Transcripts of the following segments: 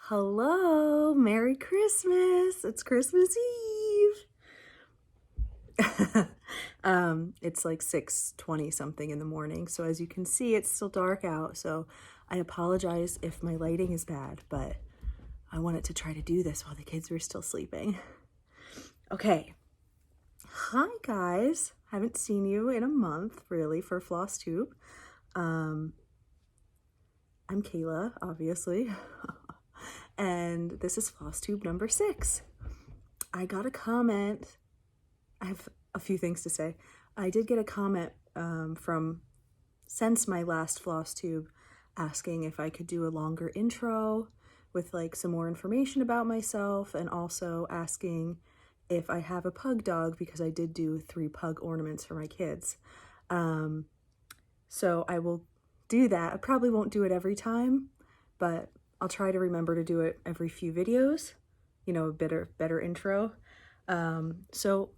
Hello, Merry Christmas. It's Christmas Eve. It's like 6:20 something in the morning. So as you can see, it's still dark out. So I apologize if my lighting is bad, but I wanted to try to do this while the kids were still sleeping. Okay. Hi guys. Haven't seen you in a month really for Flosstube. I'm Kayla, obviously. And this is Flosstube number 6. I got a comment. I have a few things to say. I did get a comment since my last Flosstube asking if I could do a longer intro with like some more information about myself, and also asking if I have a pug dog, because I did do 3 pug ornaments for my kids. So I will do that. I probably won't do it every time, but I'll try to remember to do it every few videos, you know, a better intro. So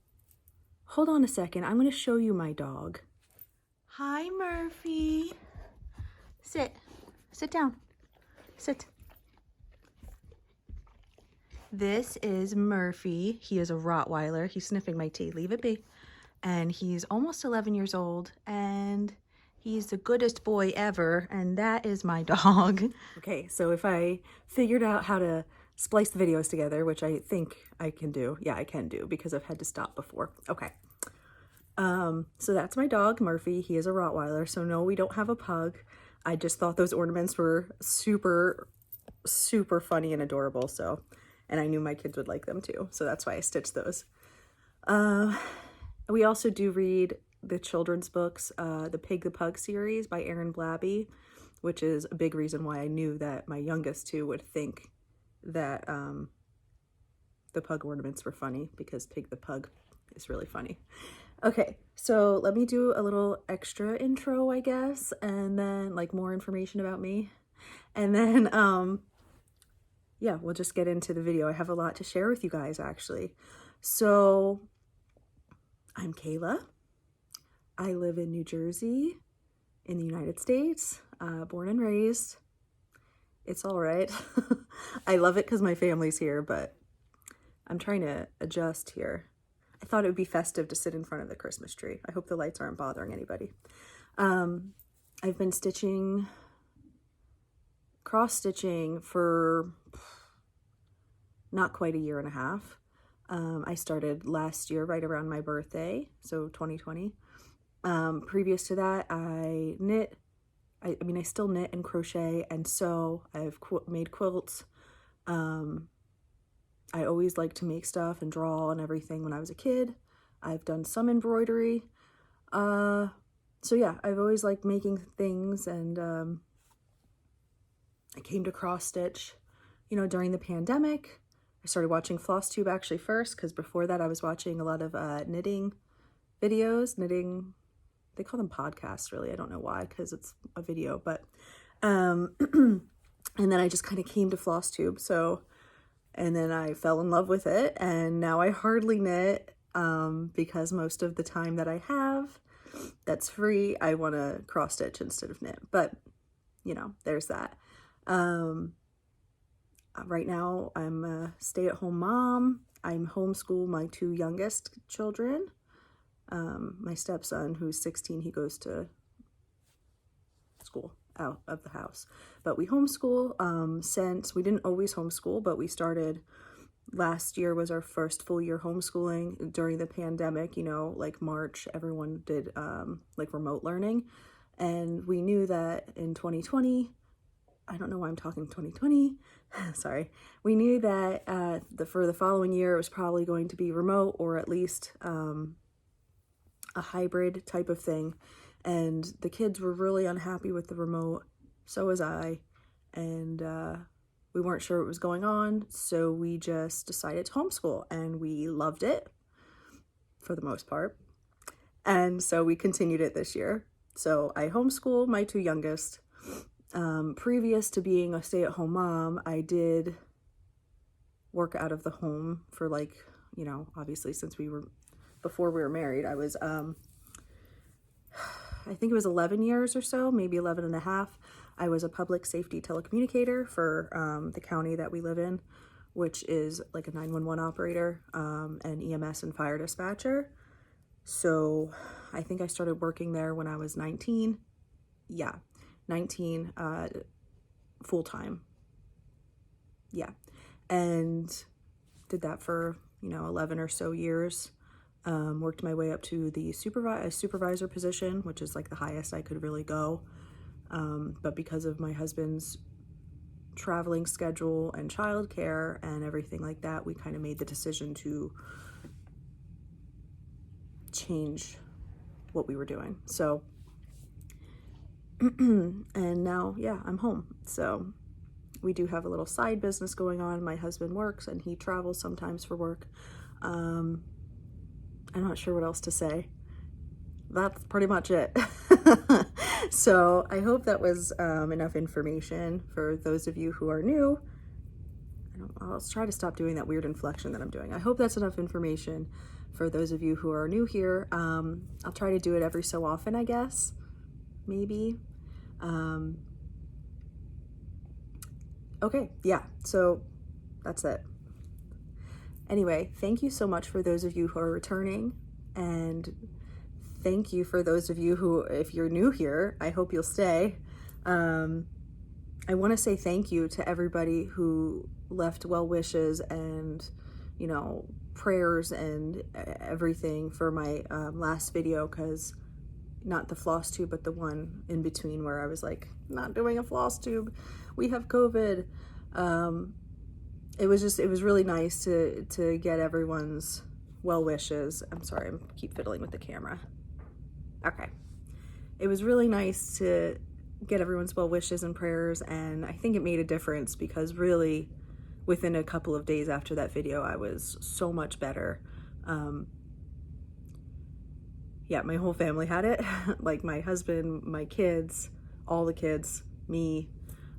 hold on a second. I'm going to show you my dog. Hi, Murphy. Sit down, sit. This is Murphy. He is a Rottweiler. He's sniffing my tea. Leave it be. And he's almost 11 years old, and he's the goodest boy ever, and that is my dog. Okay, so if I figured out how to splice the videos together, which I think I can do. Yeah, I can do, because I've had to stop before. Okay. So that's my dog, Murphy. He is a Rottweiler, so no, we don't have a pug. I just thought those ornaments were super, super funny and adorable, so, and I knew my kids would like them too, so that's why I stitched those. We also do read the children's books, the Pig the Pug series by Erin Blabby, which is a big reason why I knew that my youngest 2 would think that the pug ornaments were funny, because Pig the Pug is really funny. Okay, so let me do a little extra intro, I guess, and then like more information about me. And then, yeah, we'll just get into the video. I have a lot to share with you guys, actually. So I'm Kayla. I live in New Jersey in the United States, born and raised. It's all right. I love it because my family's here, but I'm trying to adjust here. I thought it would be festive to sit in front of the Christmas tree. I hope the lights aren't bothering anybody. I've been cross-stitching for not quite a year and a half. I started last year right around my birthday, so 2020. Previous to that, I knit. I still knit and crochet and sew. I've made quilts. I always liked to make stuff and draw and everything when I was a kid. I've done some embroidery. So yeah, I've always liked making things, and I came to cross stitch, you know, during the pandemic. I started watching Flosstube actually first, because before that I was watching a lot of knitting videos. They call them podcasts, really. I don't know why, because it's a video, but and then I just kind of came to Flosstube. So, and then I fell in love with it, and now I hardly knit, because most of the time that I have that's free, I want to cross stitch instead of knit. But you know, there's that. Right now I'm a stay-at-home mom. I'm homeschool my 2 youngest children. My stepson, who's 16, he goes to school out of the house, but we homeschool. Since we didn't always homeschool, but we started last year was our first full year homeschooling during the pandemic. You know, like March, everyone did like remote learning, and we knew that in 2020, I don't know why I'm talking 2020, sorry. We knew that for the following year, it was probably going to be remote, or at least a hybrid type of thing. And the kids were really unhappy with the remote. So was I. And we weren't sure what was going on. So we just decided to homeschool, and we loved it for the most part. And so we continued it this year. So I homeschool my 2 youngest. Previous to being a stay-at-home mom, I did work out of the home for, like, you know, obviously since before we were married, I was, I think it was 11 years or so, maybe 11 and a half. I was a public safety telecommunicator for the county that we live in, which is like a 911 operator, and EMS and fire dispatcher. So I think I started working there when I was 19. Yeah, 19, full-time. Yeah, and did that for, 11 or so years. Worked my way up to the supervisor position, which is like the highest I could really go. But because of my husband's traveling schedule and childcare and everything like that, we kind of made the decision to change what we were doing. So, and now, yeah, I'm home. So we do have a little side business going on. My husband works and he travels sometimes for work. I'm not sure what else to say. That's pretty much it. So I hope that was enough information for those of you who are new. I'll try to stop doing that weird inflection that I'm doing. I hope that's enough information for those of you who are new here. I'll try to do it every so often, I guess. Maybe. Okay, yeah, so that's it. Anyway, thank you so much for those of you who are returning, and thank you for those of you who, if you're new here, I hope you'll stay. I want to say thank you to everybody who left well wishes and, prayers and everything for my last video, because not the Flosstube, but the one in between where I was like, not doing a Flosstube, we have COVID. It was really nice to get everyone's well wishes. I'm sorry, I keep fiddling with the camera. Okay. It was really nice to get everyone's well wishes and prayers, and I think it made a difference because really within a couple of days after that video, I was so much better. Yeah, my whole family had it. Like my husband, my kids, all the kids, me,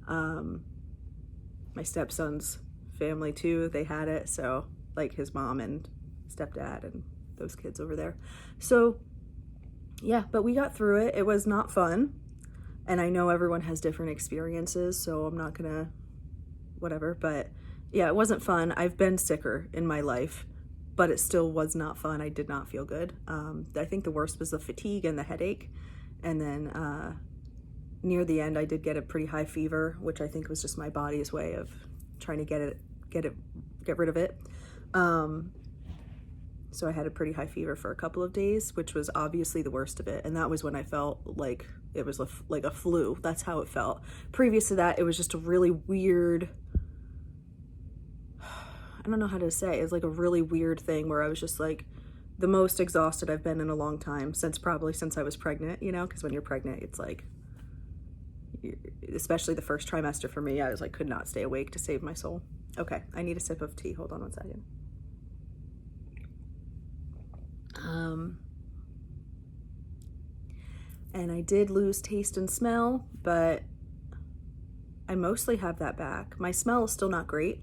my stepson's family too, they had it. So like his mom and stepdad and those kids over there. So yeah, but we got through it. It was not fun. And I know everyone has different experiences, so I'm not gonna, whatever, but yeah, it wasn't fun. I've been sicker in my life, but it still was not fun. I did not feel good. I think the worst was the fatigue and the headache. And then near the end, I did get a pretty high fever, which I think was just my body's way of trying to get rid of it. So I had a pretty high fever for a couple of days, which was obviously the worst of it. And that was when I felt like it was like a flu. That's how it felt. Previous to that, it was just a really weird, I don't know how to say, it's like a really weird thing where I was just like the most exhausted I've been in a long time, probably since I was pregnant, because when you're pregnant, it's like, especially the first trimester for me, I was like, could not stay awake to save my soul. Okay, I need a sip of tea. Hold on one second. And I did lose taste and smell, but I mostly have that back. My smell is still not great.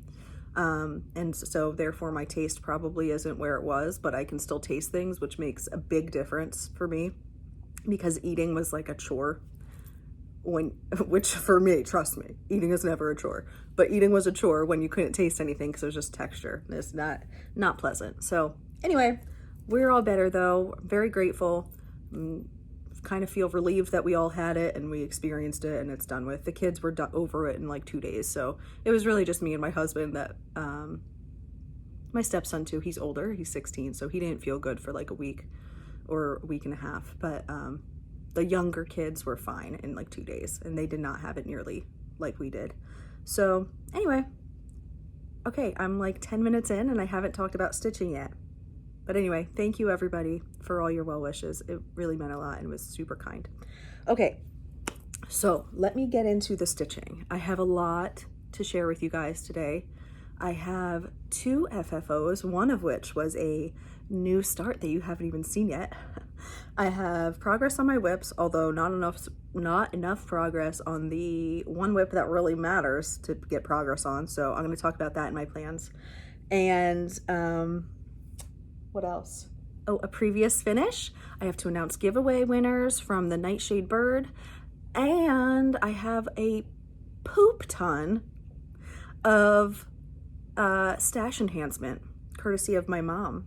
And so therefore my taste probably isn't where it was, but I can still taste things, which makes a big difference for me, because eating was like a chore which for me, trust me, eating is never a chore, but eating was a chore when you couldn't taste anything because it was just texture. It's not pleasant. So anyway, we're all better though. Very grateful. Kind of feel relieved that we all had it and we experienced it and it's done with. The kids were over it in like 2 days. So it was really just me and my husband that, my stepson too, he's older, he's 16. So he didn't feel good for like a week or a week and a half. But the younger kids were fine in like 2 days and they did not have it nearly like we did. So anyway, okay, I'm like 10 minutes in and I haven't talked about stitching yet. But anyway, thank you everybody for all your well wishes. It really meant a lot and was super kind. Okay, so let me get into the stitching. I have a lot to share with you guys today. I have 2 FFOs, one of which was a new start that you haven't even seen yet. I have progress on my whips, although not enough progress on the one whip that really matters to get progress on. So I'm going to talk about that in my plans. And what else? Oh, a previous finish. I have to announce giveaway winners from the Nightshade Bird. And I have a poop ton of stash enhancement, courtesy of my mom.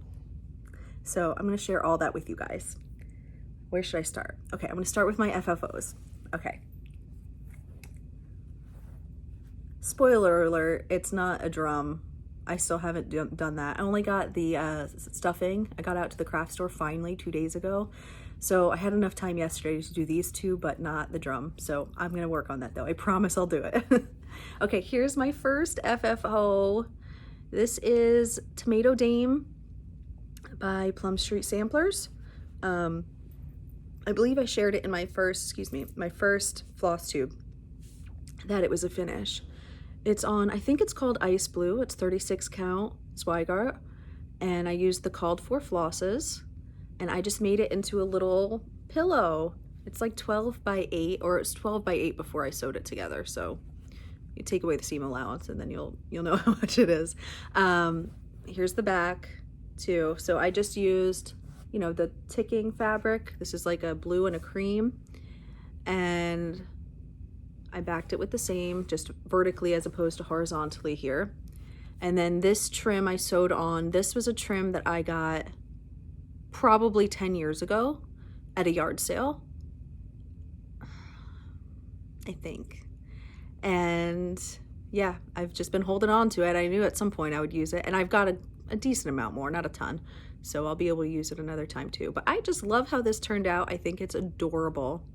So I'm going to share all that with you guys. Where should I start? Okay, I'm going to start with my FFOs. Okay. Spoiler alert, it's not a drum. I still haven't done that. I only got the stuffing. I got out to the craft store finally 2 days ago. So I had enough time yesterday to do these two, but not the drum. So I'm going to work on that though. I promise I'll do it. Okay, here's my first FFO. This is Tomato Dame by Plum Street Samplers. I believe I shared it in my first Flosstube that it was a finish. It's on, I think it's called Ice Blue. It's 36 count Zweigart. And I used the called for flosses. And I just made it into a little pillow. It's like 12 by 8, or it's 12 by 8 before I sewed it together. So you take away the seam allowance and then you'll know how much it is. Here's the back too. So I just used, you know, the ticking fabric. This is like a blue and a cream. And I backed it with the same, just vertically as opposed to horizontally here. And then this trim I sewed on. This was a trim that I got probably 10 years ago at a yard sale, I think. And yeah, I've just been holding on to it. I knew at some point I would use it, and I've got a decent amount more, not a ton. So I'll be able to use it another time too. But I just love how this turned out. I think it's adorable.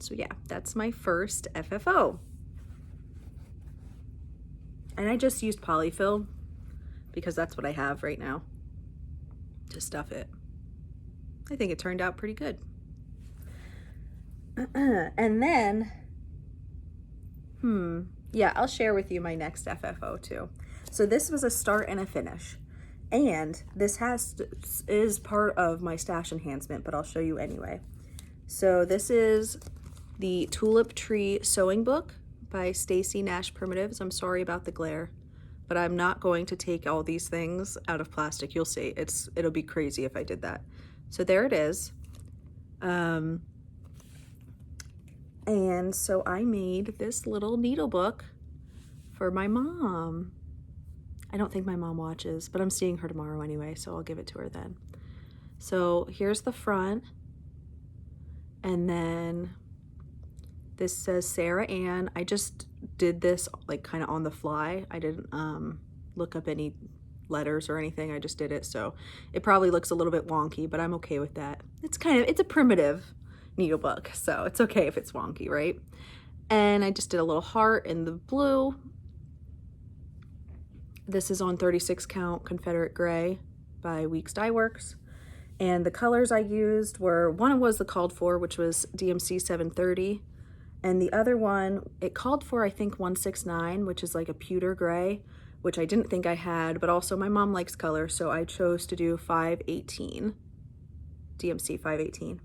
So yeah, that's my first FFO. And I just used polyfill because that's what I have right now to stuff it. I think it turned out pretty good. And then, yeah, I'll share with you my next FFO too. So this was a start and a finish. And this is part of my stash enhancement, but I'll show you anyway. So this is the Tulip Tree Sewing Book by Stacy Nash Primitives. I'm sorry about the glare, but I'm not going to take all these things out of plastic. You'll see, it'll be crazy if I did that. So there it is. And so I made this little needle book for my mom. I don't think my mom watches, but I'm seeing her tomorrow anyway, so I'll give it to her then. So here's the front. And then this says Sarah Ann. I just did this like kind of on the fly. I didn't look up any letters or anything. I just did it. So it probably looks a little bit wonky, but I'm okay with that. It's a primitive needle book, so it's okay if it's wonky, right? And I just did a little heart in the blue. This is on 36 count Confederate Gray by Weeks Dye Works. And the colors I used were, one was the called for, which was DMC 730. And the other one, it called for, I think, 169, which is like a pewter gray, which I didn't think I had, but also my mom likes color, so I chose to do 518, DMC 518.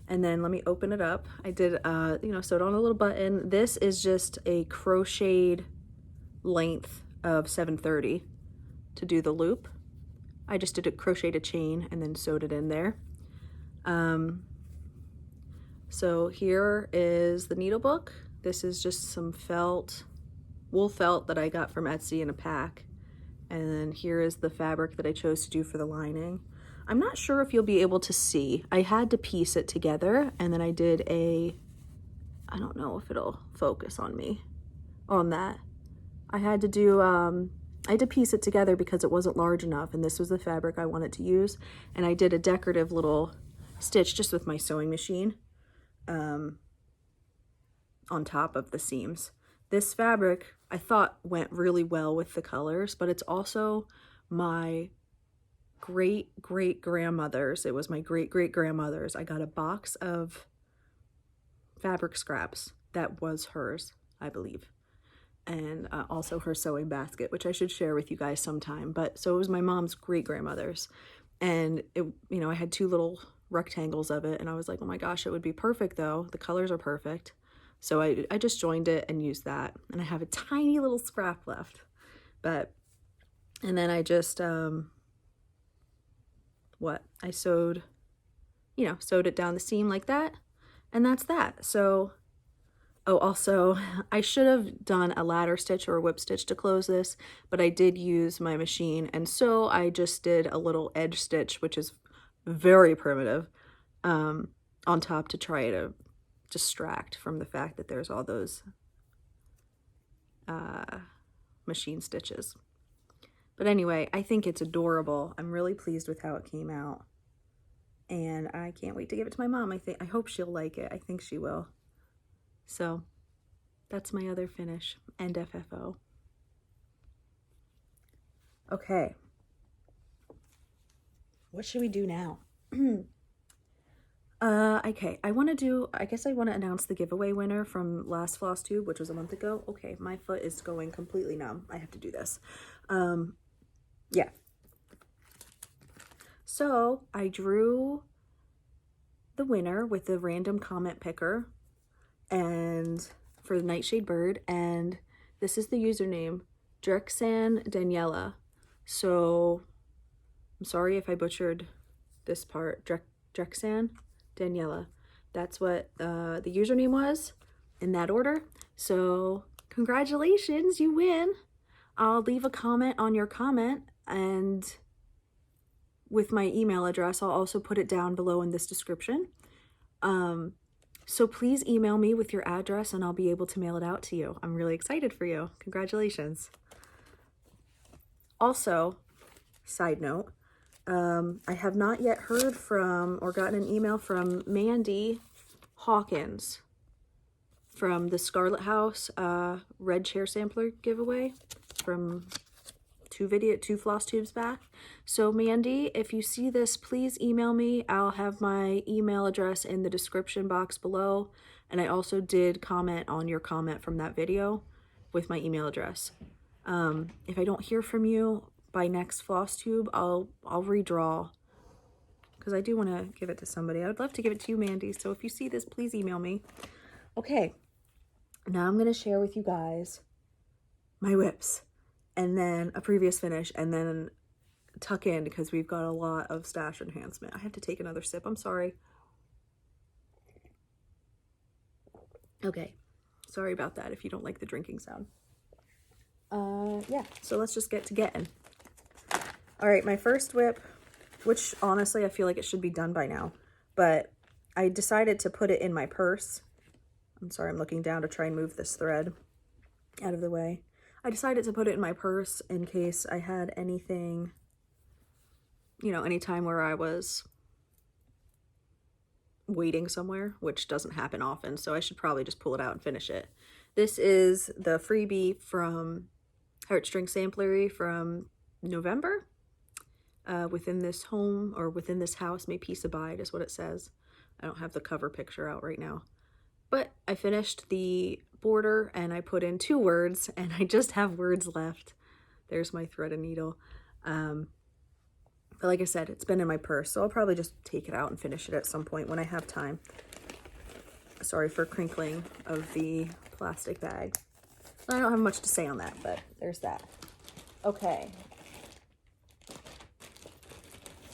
And then let me open it up. I did, sewed on a little button. This is just a crocheted length of 730 to do the loop. I just did a crocheted chain and then sewed it in there. So here is the needle book. This is just some wool felt that I got from Etsy in a pack. And then here is the fabric that I chose to do for the lining. I'm not sure if you'll be able to see. I had to piece it together, and then I did I don't know if it'll focus on me on that. I had to piece it together because it wasn't large enough, and this was the fabric I wanted to use. And I did a decorative little stitch just with my sewing machine on top of the seams. This fabric I thought went really well with the colors, but it's also my great-great-grandmother's. It was my great-great-grandmother's. I got a box of fabric scraps that was hers, I believe. And also her sewing basket, which I should share with you guys sometime. But so it was my mom's great-grandmother's. And it, I had 2 little rectangles of it, and I was like, oh my gosh, it would be perfect though. The colors are perfect. So I just joined it and used that. And I have a tiny little scrap left. And then I just, I sewed it down the seam like that. And that's that. So, oh, also, I should have done a ladder stitch or a whip stitch to close this, but I did use my machine, and so I just did a little edge stitch, which is very primitive, on top to try to distract from the fact that there's all those machine stitches. But anyway, I think it's adorable. I'm really pleased with how it came out. And I can't wait to give it to my mom. I hope she'll like it. I think she will. So that's my other finish and FFO. Okay. What should we do now? Okay, I guess I want to announce the giveaway winner from last Flosstube, which was a month ago. Okay, my foot is going completely numb. I have to do this. Yeah. So I drew the winner with the random comment picker and for the Nightshade Bird, and this is the username, Drexan Daniela. So I'm sorry if I butchered this part. Drexan Daniela. That's what the username was in that order. So congratulations, you win. I'll leave a comment on your comment, and with my email address, I'll also put it down below in this description. So please email me with your address and I'll be able to mail it out to you. I'm really excited for you. Congratulations. Also, side note, I have not yet heard from or gotten an email from Mandy Hawkins from the Scarlet House red chair sampler giveaway from two Flosstubes back. So Mandy, if you see this, please email me. I'll have my email address in the description box below, and I also did comment on your comment from that video with my email address. If I don't hear from you by next Flosstube, I'll redraw, because I do want to give it to somebody. I would love to give it to you, Mandy. So if you see this, please email me. Okay, now I'm going to share with you guys my whips, and then a previous finish, and then tuck in because we've got a lot of stash enhancement. I have to take another sip. I'm sorry. Okay, sorry about that if you don't like the drinking sound. Yeah, so let's just get to getting. All right, my first whip, which honestly I feel like it should be done by now, but I decided to put it in my purse. I'm sorry, I'm looking down to try and move this thread out of the way. I decided to put it in my purse in case I had anything, you know, any time where I was waiting somewhere, which doesn't happen often, so I should probably just pull it out and finish it. This is the freebie from Heartstring Samplery from November. Within this home, or within this house, may peace abide is what it says. I don't have the cover picture out right now. But I finished the border and I put in 2 words, and I just have words left. There's my thread and needle. But like I said, it's been in my purse, so I'll probably just take it out and finish it at some point when I have time. Sorry for crinkling of the plastic bag. I don't have much to say on that, but there's that. Okay.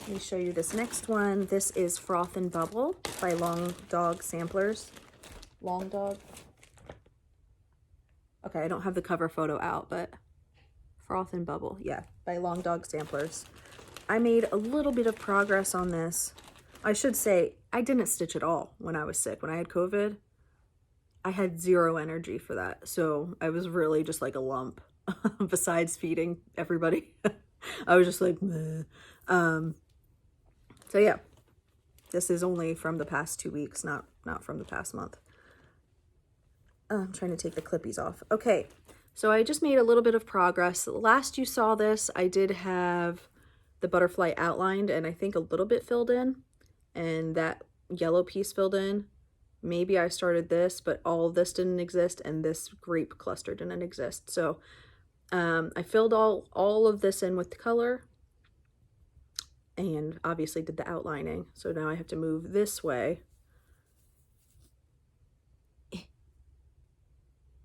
Let me show you this next one. This is Froth and Bubble by Long Dog Samplers. Long Dog. Okay, I don't have the cover photo out, but Froth and Bubble, yeah, by Long Dog Samplers. I made a little bit of progress on this. I should say, I didn't stitch at all when I was sick. When I had COVID, I had 0 energy for that. So I was really just like a lump, besides feeding everybody. I was just like, meh. So yeah, this is only from the past 2 weeks, not from the past month. I'm trying to take the clippies off. Okay, so I just made a little bit of progress. Last you saw this, I did have the butterfly outlined and I think a little bit filled in, and that yellow piece filled in. Maybe I started this, but all of this didn't exist and this grape cluster didn't exist. So I filled all of this in with the color and obviously did the outlining. So now I have to move this way.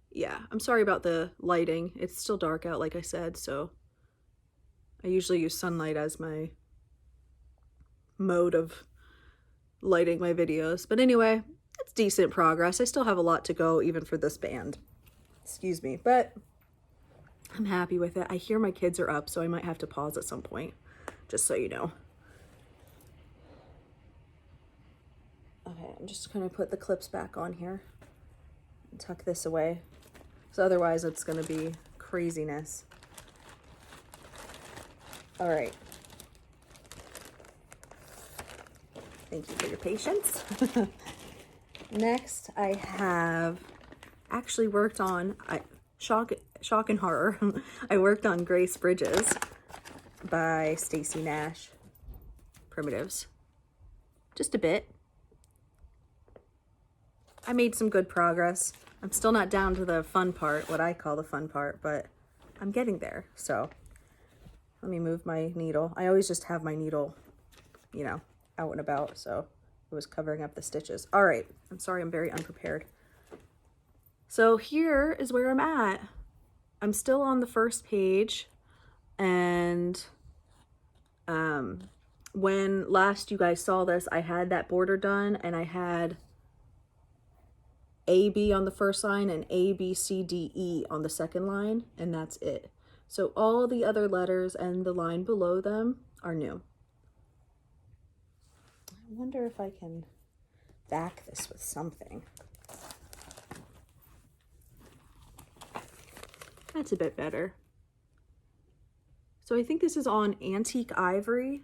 Yeah, I'm sorry about the lighting. It's still dark out, like I said, so I usually use sunlight as my mode of lighting my videos. But anyway, it's decent progress. I still have a lot to go even for this band. Excuse me, but I'm happy with it. I hear my kids are up, so I might have to pause at some point, just so you know. Okay, I'm just gonna put the clips back on here and tuck this away. So otherwise it's gonna be craziness. All right. Thank you for your patience. Next, I have actually worked on, shock and horror, I worked on Grace Bridges by Stacy Nash Primitives. Just a bit. I made some good progress. I'm still not down to the fun part, what I call the fun part, but I'm getting there. So let me move my needle. I always just have my needle, you know, out and about, so it was covering up the stitches. All right, I'm sorry, I'm very unprepared. So here is where I'm at. I'm still on the first page, and when last you guys saw this, I had that border done, and I had AB on the first line and A, B, C, D, E on the second line, and that's it. So all the other letters and the line below them are new. I wonder if I can back this with something. That's a bit better. So I think this is on Antique Ivory,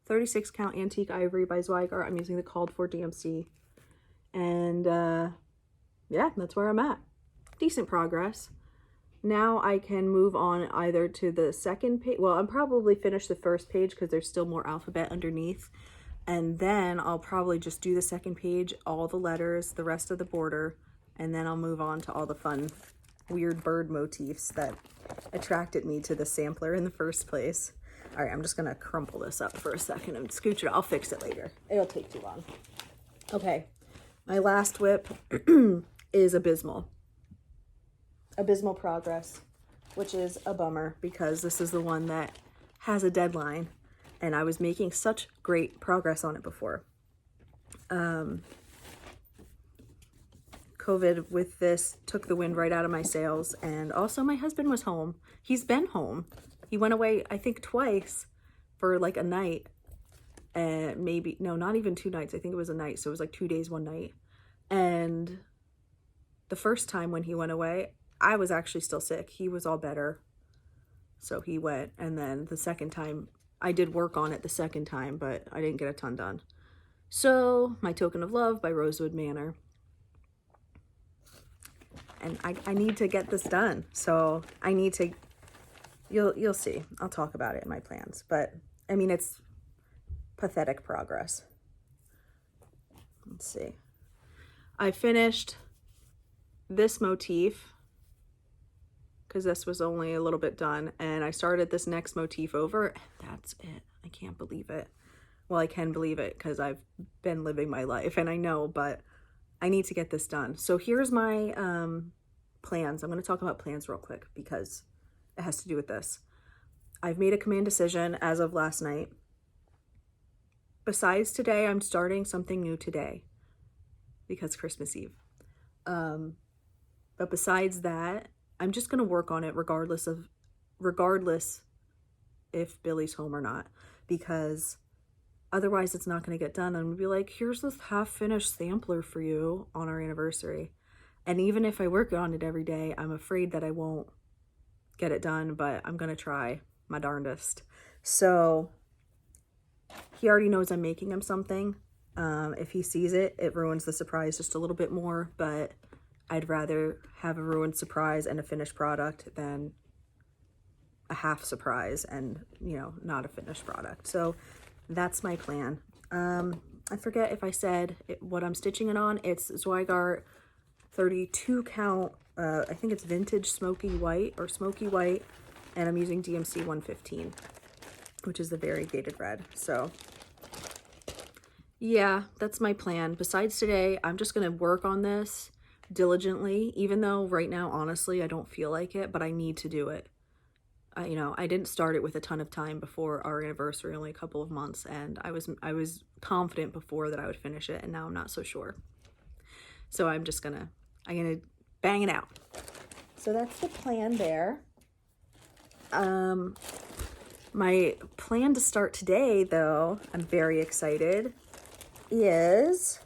36 count Antique Ivory by Zweigart. I'm using the called for DMC. And yeah, that's where I'm at. Decent progress. Now I can move on either to the second page. Well, I'm probably finished the first page because there's still more alphabet underneath. And then I'll probably just do the second page, all the letters, the rest of the border, and then I'll move on to all the fun, weird bird motifs that attracted me to the sampler in the first place. All right, I'm just gonna crumple this up for a second and scooch it. I'll fix it later. It'll take too long. Okay, my last whip is Abysmal. Abysmal Progress, which is a bummer because this is the one that has a deadline. And I was making such great progress on it before. COVID with this took the wind right out of my sails. And also my husband was home. He's been home. He went away, I think, twice for like a night. And maybe, no, not even 2 nights. I think it was a night. So it was like 2 days, 1 night. And the first time when he went away, I was actually still sick. He was all better. So he went. And then the second time, I did work on it the second time, but I didn't get a ton done. So, My Token of Love by Rosewood Manor. And I need to get this done. So, I need to, you'll see. I'll talk about it in my plans. But, I mean, it's pathetic progress. Let's see. I finished this motif because this was only a little bit done, and I started this next motif over, and that's it. I can't believe it. Well, I can believe it because I've been living my life, and I know, but I need to get this done. So here's my plans. I'm going to talk about plans real quick because it has to do with this. I've made a command decision as of last night. Besides today, I'm starting something new today because Christmas Eve. But besides that, I'm just going to work on it regardless if Billy's home or not, because otherwise it's not going to get done. I'm going to be like, here's this half-finished sampler for you on our anniversary. And even if I work on it every day, I'm afraid that I won't get it done, but I'm going to try my darndest. So he already knows I'm making him something. If he sees it, it ruins the surprise just a little bit more, but I'd rather have a ruined surprise and a finished product than a half surprise and, you know, not a finished product. So that's my plan. I forget if I said what I'm stitching it on. It's Zweigart 32 count. I think it's vintage smoky white, and I'm using DMC 115, which is the variegated red. So yeah, that's my plan. Besides today, I'm just going to work on this diligently, even though right now, honestly, I don't feel like it, but I need to do it. You know, I didn't start it with a ton of time before our anniversary, only a couple of months, and I was confident before that I would finish it, and now I'm not so sure. So I'm gonna bang it out. So that's the plan there. My plan to start today, though, I'm very excited, is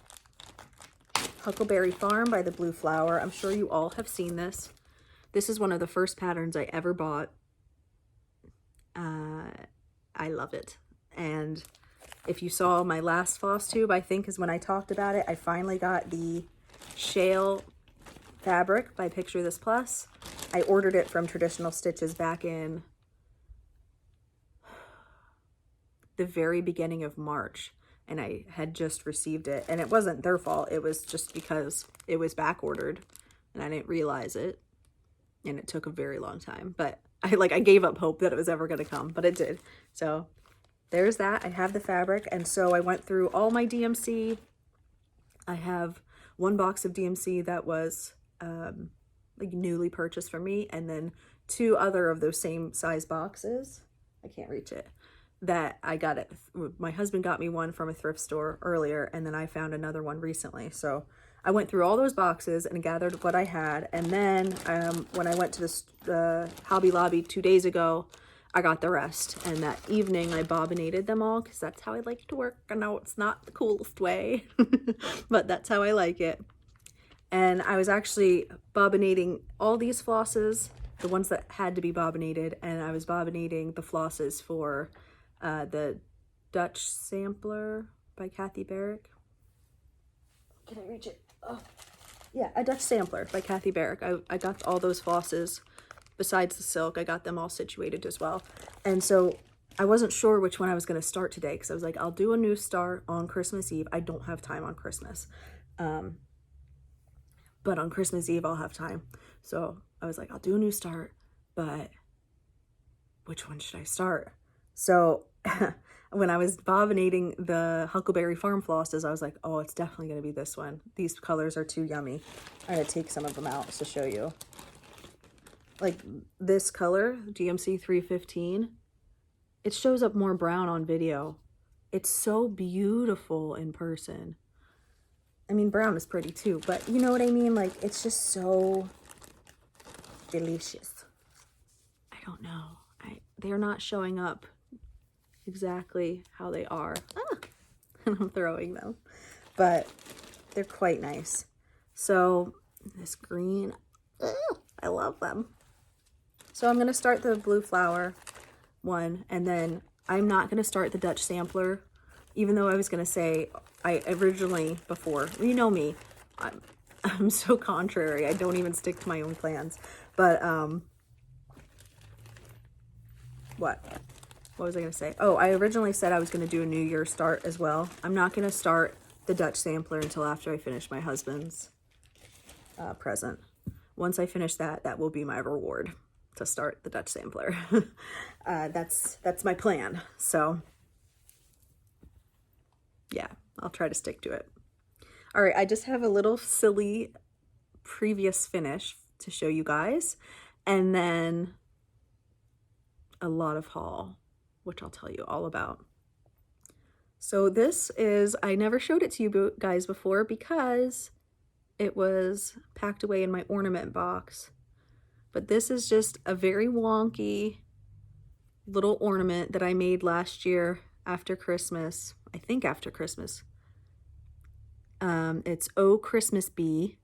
Huckleberry Farm by the Blue Flower. I'm sure you all have seen this. This is one of the first patterns I ever bought. I love it. And if you saw my last Flosstube, I think is when I talked about it, I finally got the Shale fabric by Picture This Plus. I ordered it from Traditional Stitches back in the very beginning of March, and I had just received it, and it wasn't their fault. It was just because it was back ordered and I didn't realize it, and it took a very long time. But I gave up hope that it was ever going to come, but it did. So there's that. I have the fabric, and so I went through all my DMC. I have one box of DMC that was like newly purchased for me, and then 2 other of those same size boxes. I can't reach it. That I got it. My husband got me one from a thrift store earlier, and then I found another one recently. So I went through all those boxes and gathered what I had. And then when I went to the Hobby Lobby 2 days ago, I got the rest. And that evening I bobbinated them all, because that's how I like to work. I know it's not the coolest way, but that's how I like it. And I was actually bobbinating all these flosses, the ones that had to be bobbinated, and I was bobbinating the flosses for the Dutch Sampler by Kathy Barrick. Can I reach it? Oh, yeah, a Dutch Sampler by Kathy Barrick. I got all those flosses. Besides the silk, I got them all situated as well. And so I wasn't sure which one I was going to start today, because I was like, I'll do a new start on Christmas Eve. I don't have time on Christmas. But on Christmas Eve, I'll have time. So I was like, I'll do a new start, but which one should I start? So when I was bobbinating the Huckleberry Farm flosses, I was like, oh, it's definitely going to be this one. These colors are too yummy. I'm going to take some of them out to show you. Like this color, DMC 315, it shows up more brown on video. It's so beautiful in person. I mean, brown is pretty too, but you know what I mean? Like, it's just so delicious. I don't know. They're not showing up exactly how they are. And I'm throwing them, but they're quite nice. So this green, I love them. So I'm going to start the Blue Flower one, and then I'm not going to start the Dutch Sampler, even though I was going to say, I originally, before, you know me, I'm so contrary. I don't even stick to my own plans. But, what was I going to say? Oh, I originally said I was going to do a New Year start as well. I'm not going to start the Dutch Sampler until after I finish my husband's present. Once I finish that, that will be my reward, to start the Dutch Sampler. That's my plan. So yeah, I'll try to stick to it. All right, I just have a little silly previous finish to show you guys, and then a lot of haul, which I'll tell you all about. So this is, I never showed it to you guys before because it was packed away in my ornament box. But this is just a very wonky little ornament that I made last year after Christmas. I think after Christmas. It's Oh Christmas Bee.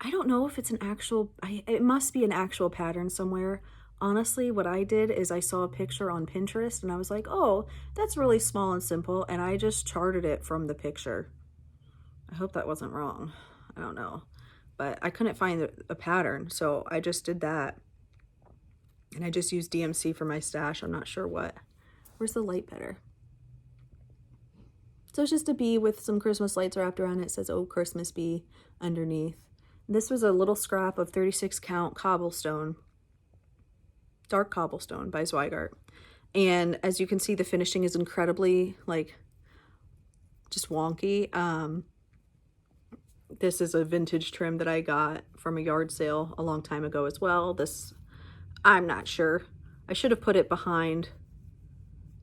I don't know if it's an actual, it must be an actual pattern somewhere. Honestly, what I did is I saw a picture on Pinterest and I was like, oh, that's really small and simple. And I just charted it from the picture. I hope that wasn't wrong. I don't know. But I couldn't find a pattern, so I just did that. And I just used DMC for my stash. I'm not sure what. Where's the light better? So it's just a bee with some Christmas lights wrapped around it. It says, Oh Christmas Bee underneath. This was a little scrap of 36 count cobblestone. Dark Cobblestone by Zweigart. And as you can see, the finishing is incredibly, like, just wonky. This is a vintage trim that I got from a yard sale a long time ago as well. This, I'm not sure. I should have put it behind.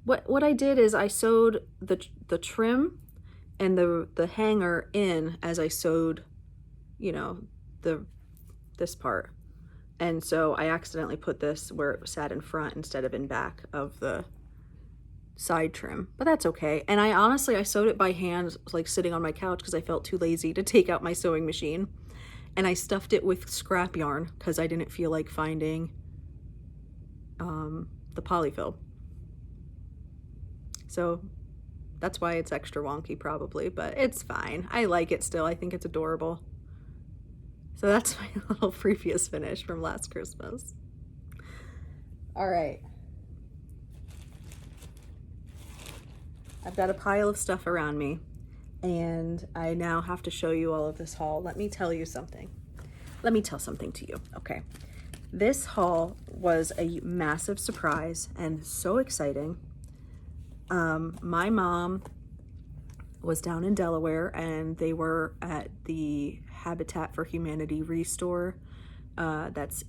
What I did is I sewed the trim and the hanger in as I sewed, you know, this part. And so I accidentally put this where it sat in front instead of in back of the side trim, but that's okay. And I sewed it by hand, like sitting on my couch, because I felt too lazy to take out my sewing machine. And I stuffed it with scrap yarn because I didn't feel like finding the polyfill. So that's why it's extra wonky probably, but it's fine. I like it still. I think it's adorable. So that's my little previous finish from last Christmas. All right. I've got a pile of stuff around me, and I now have to show you all of this haul. Let me tell you something. Let me tell something to you. Okay. This haul was a massive surprise and so exciting. My mom was down in Delaware, and they were at the Habitat for Humanity restore that's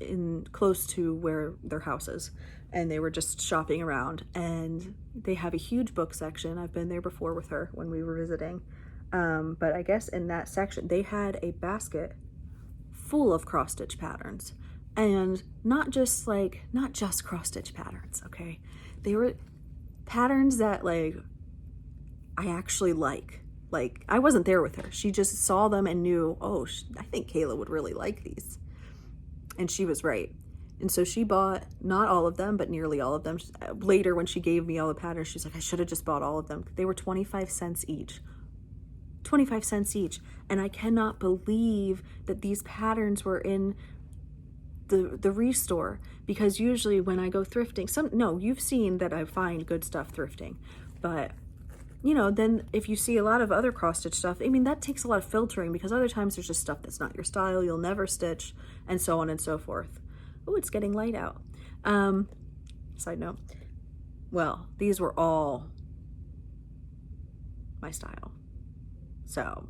close to where their house is, and they were just shopping around, and they have a huge book section. I've been there before with her when we were visiting, but I guess in that section they had a basket full of cross-stitch patterns, and not just cross-stitch patterns, okay? They were patterns that like I actually like I wasn't there with her. She just saw them and knew, oh, I think Kayla would really like these. And she was right. And so she bought not all of them, but nearly all of them. Later, when she gave me all the patterns, she's like, I should have just bought all of them. They were 25 cents each. 25 cents each. And I cannot believe that these patterns were in the restore, because usually when I go thrifting, you've seen that I find good stuff thrifting, but you know, then if you see a lot of other cross-stitch stuff, I mean, that takes a lot of filtering, because other times there's just stuff that's not your style, you'll never stitch, and so on and so forth. Oh, it's getting light out. Side note, well, these were all my style. So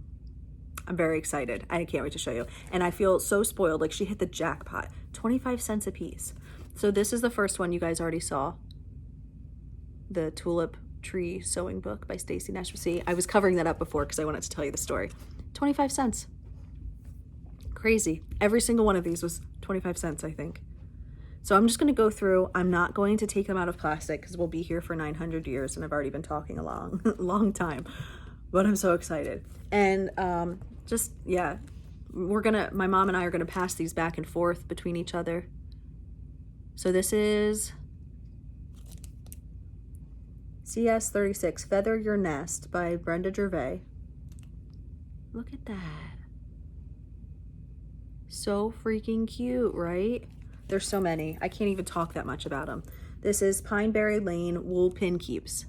I'm very excited. I can't wait to show you. And I feel so spoiled, like she hit the jackpot. 25 cents a piece. So this is the first one you guys already saw. The Tulip Tree Sewing Book by Stacy. See, I was covering that up before because I wanted to tell you the story. 25 cents. Crazy. Every single one of these was 25 cents, I think. So I'm just going to go through. I'm not going to take them out of plastic because we'll be here for 900 years and I've already been talking a long time. But I'm so excited. And yeah, my mom and I are gonna pass these back and forth between each other. So this is CS36, Feather Your Nest by Brenda Gervais. Look at that. So freaking cute, right? There's so many. I can't even talk that much about them. This is Pineberry Lane Wool Pin Keeps.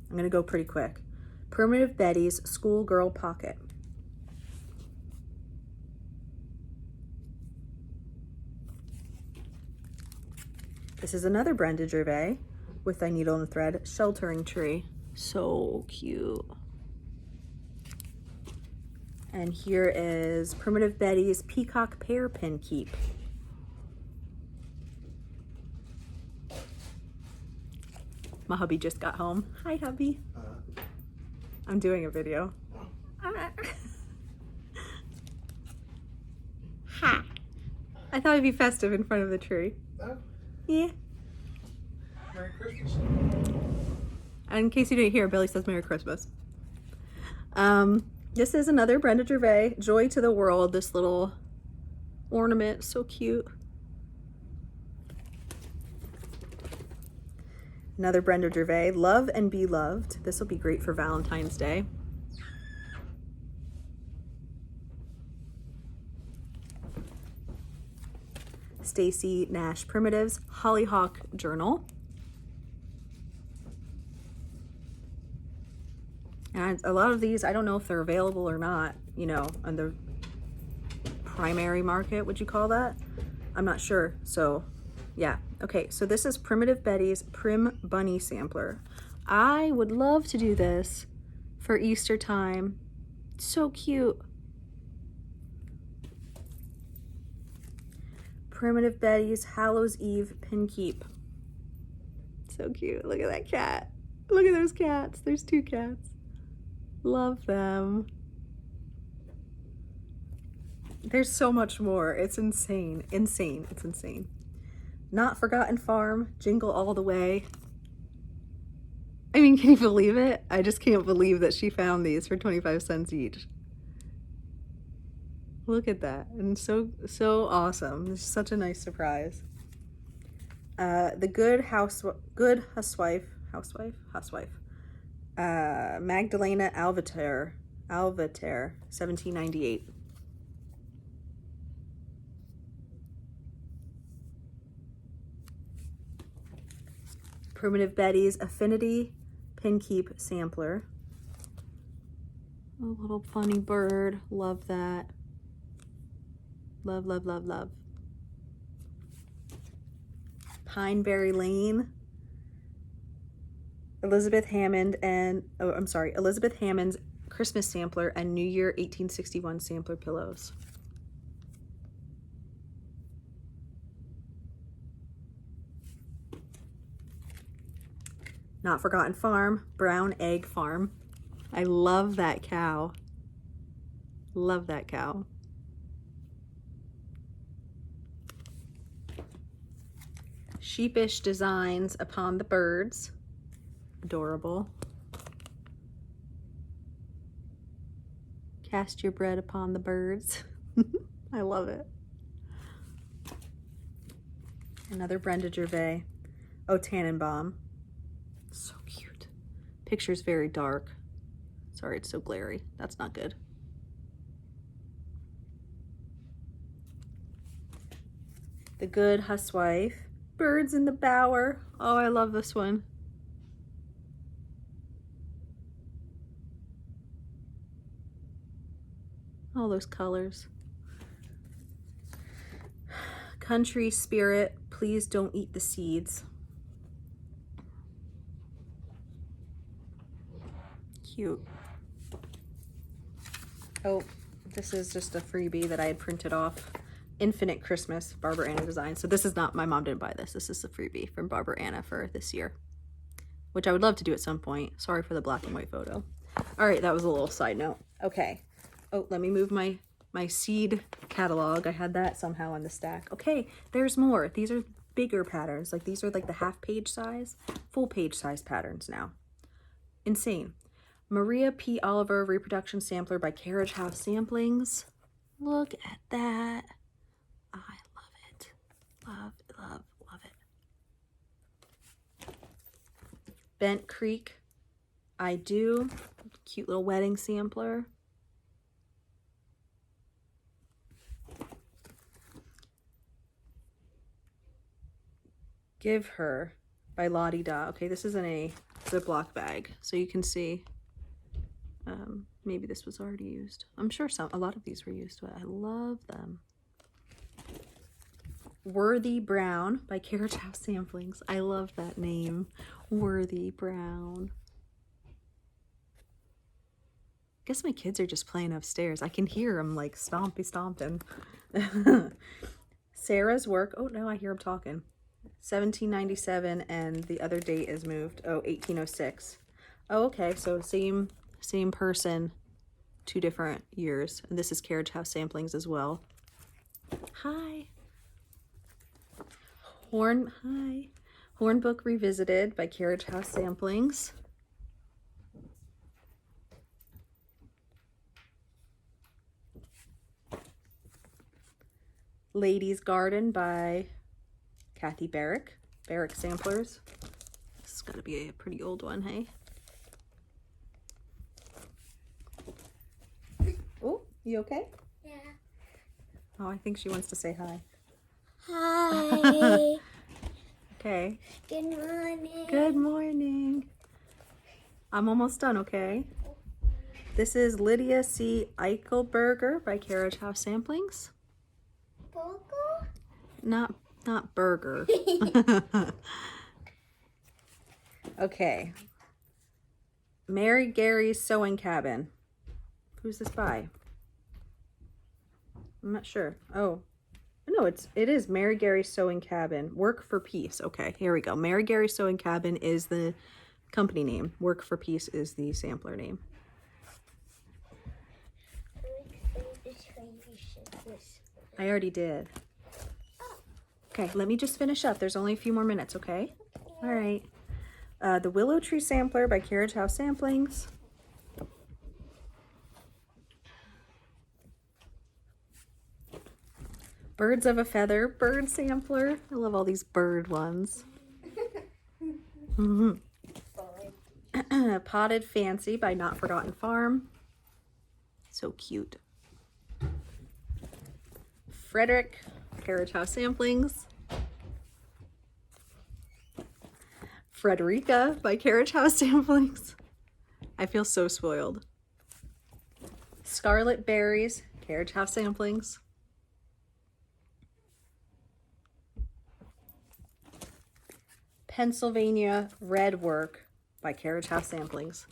I'm gonna go pretty quick. Primitive Betty's Schoolgirl Pocket. This is another Brenda Gervais with a needle and thread sheltering tree. So cute. And here is Primitive Betty's Peacock Pear Pin Keep. My hubby just got home. Hi, hubby. I'm doing a video. Ha! I thought it'd be festive in front of the tree. Yeah. Merry Christmas. And in case you didn't hear, Billy says Merry Christmas. This is another Brenda Gervais, Joy to the World. This little ornament, so cute. Another Brenda Gervais, Love and Be Loved. This will be great for Valentine's Day. Stacy Nash Primitives, Hollyhock Journal. And a lot of these, I don't know if they're available or not, you know, on the primary market, would you call that? I'm not sure, so yeah. Okay, so this is Primitive Betty's Prim Bunny Sampler. I would love to do this for Easter time. So cute. Primitive Betty's Hallows Eve Pin Keep. So cute. Look at that cat. Look at those cats. There's 2 cats. Love them. There's so much more. It's insane. Insane. It's insane. Not Forgotten Farm, Jingle All the Way. I mean, can you believe it? I just can't believe that she found these for 25 cents each. Look at that. And so awesome. It's such a nice surprise. The Good Housewife. Magdalena Alvater, 1798. Primitive Betty's Affinity Pinkeep Sampler. A little funny bird. Love that. Love, love, love, love. Pineberry Lane. Elizabeth Hammond's Christmas Sampler and New Year 1861 Sampler Pillows. Not Forgotten Farm, Brown Egg Farm. I love that cow. Love that cow. Sheepish Designs Upon the Birds. Adorable. Cast Your Bread Upon the Birds. I love it. Another Brenda Gervais. Oh, Tannenbaum. So cute. Picture's very dark. Sorry, it's so glary. That's not good. The Good Housewife. Birds in the Bower. Oh, I love this one. All those colors. Country Spirit. Please Don't Eat the Seeds. Cute. Oh, this is just a freebie that I had printed off. Infinite Christmas, Barbara Anna design. So this is not, my mom didn't buy this. This is a freebie from Barbara Anna for this year, which I would love to do at some point. Sorry for the black and white photo. All right, that was a little side note. Okay. Oh, let me move my seed catalog. I had that somehow on the stack. Okay, there's more. These are bigger patterns. Like these are like the half page size, full page size patterns now. Insane. Maria P. Oliver Reproduction Sampler by Carriage House Samplings. Look at that. I love it. Love, love, love it. Bent Creek. I Do. Cute little wedding sampler. Give Her by Lottie Da. Okay, this is in a Ziploc bag, so you can see. Maybe this was already used. I'm sure a lot of these were used, but I love them. Worthy Brown by Carriage House Samplings. I love that name. Worthy Brown. I guess my kids are just playing upstairs. I can hear them like stomping. Sarah's Work. Oh no, I hear them talking. 1797, and the other date is moved. Oh, 1806. Oh, okay, so same person, 2 different years. And this is Carriage House Samplings as well. Hi. Hornbook Revisited by Carriage House Samplings. Lady's Garden by Kathy Barrick. Barrick Samplers. This has got to be a pretty old one, hey? Oh, you okay? Yeah. Oh, I think she wants to say hi. Hi. Okay. Good morning. Good morning. I'm almost done, okay? This is Lydia C. Eichelberger by Carriage House Samplings. Burger? Not burger. Okay. Mary Gary's Sewing Cabin. Who's this by? I'm not sure. Oh. No, it is Mary Gary's Sewing Cabin. Work for Peace. Okay, here we go. Mary Gary's Sewing Cabin is the company name. Work for Peace is the sampler name. I already did. Okay, let me just finish up. There's only a few more minutes, okay? All right. The Willow Tree Sampler by Carriage House Samplings. Birds of a Feather bird sampler. I love all these bird ones. Potted Fancy by Not Forgotten Farm. So cute. Frederick, Carriage House Samplings. Frederica by Carriage House Samplings. I feel so spoiled. Scarlet Berries, Carriage House Samplings. Pennsylvania Red Work by Carriage House Samplings.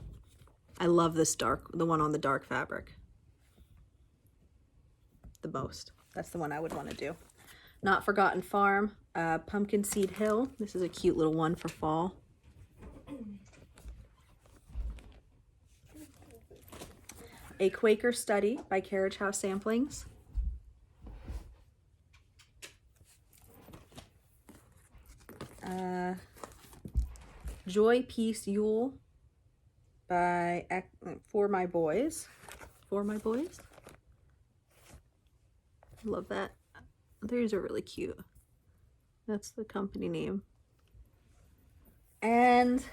I love this the one on the dark fabric the most. That's the one I would want to do. Not Forgotten Farm, Pumpkin Seed Hill. This is a cute little one for fall. A Quaker Study by Carriage House Samplings. Joy Peace Yule by For My Boys. For My Boys. Love that. These are really cute. That's the company name. And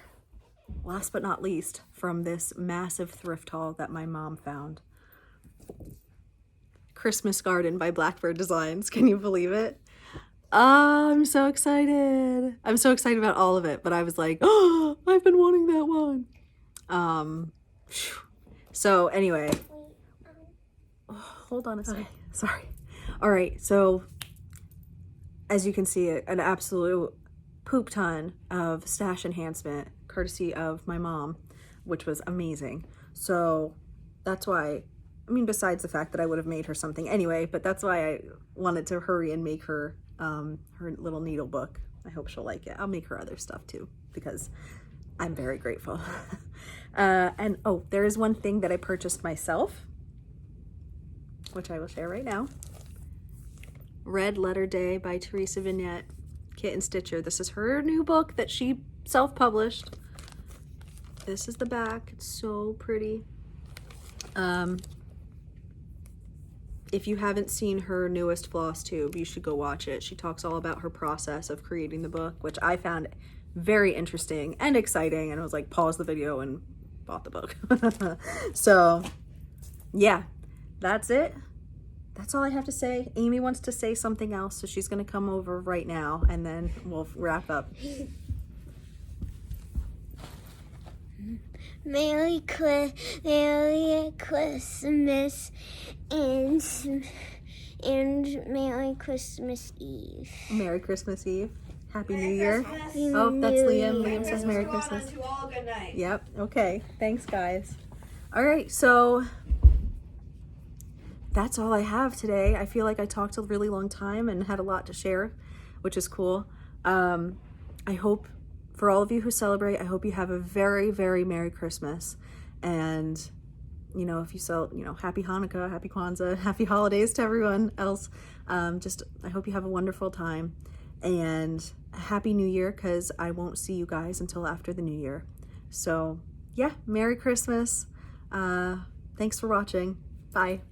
last but not least, from this massive thrift haul that my mom found, Christmas Garden by Blackbird Designs. Can you believe it? Oh, I'm so excited. I'm so excited about all of it, but I was like, oh, I've been wanting that one. So anyway, hold on a second. Sorry. All right. So as you can see, an absolute poop ton of stash enhancement courtesy of my mom, which was amazing. So that's why, I mean, besides the fact that I would have made her something anyway, but that's why I wanted to hurry and make her her little needle book. I hope she'll like it. I'll make her other stuff too, because I'm very grateful. And oh, there is one thing that I purchased myself, which I will share right now. Red Letter Day by Teresa Vignette, Kitten Stitcher. This is her new book that she self-published. This is the back. It's so pretty. If you haven't seen her newest Flosstube, you should go watch it. She talks all about her process of creating the book, which I found very interesting and exciting, and I was like, pause the video and bought the book. So yeah, that's it. That's all I have to say. Amy wants to say something else, so she's gonna come over right now and then we'll wrap up. Merry Christmas and Merry Christmas Eve. Merry Christmas Eve. Happy New Year. Oh, that's Liam. Liam says Merry Christmas. To all, good night. Yep. Okay. Thanks, guys. All right. So that's all I have today. I feel like I talked a really long time and had a lot to share, which is cool. I hope for all of you who celebrate, I hope you have a very, very Merry Christmas. And, you know, if you Happy Hanukkah, Happy Kwanzaa, Happy Holidays to everyone else. I hope you have a wonderful time. And Happy New Year, because I won't see you guys until after the New Year. So, yeah, Merry Christmas. Thanks for watching. Bye.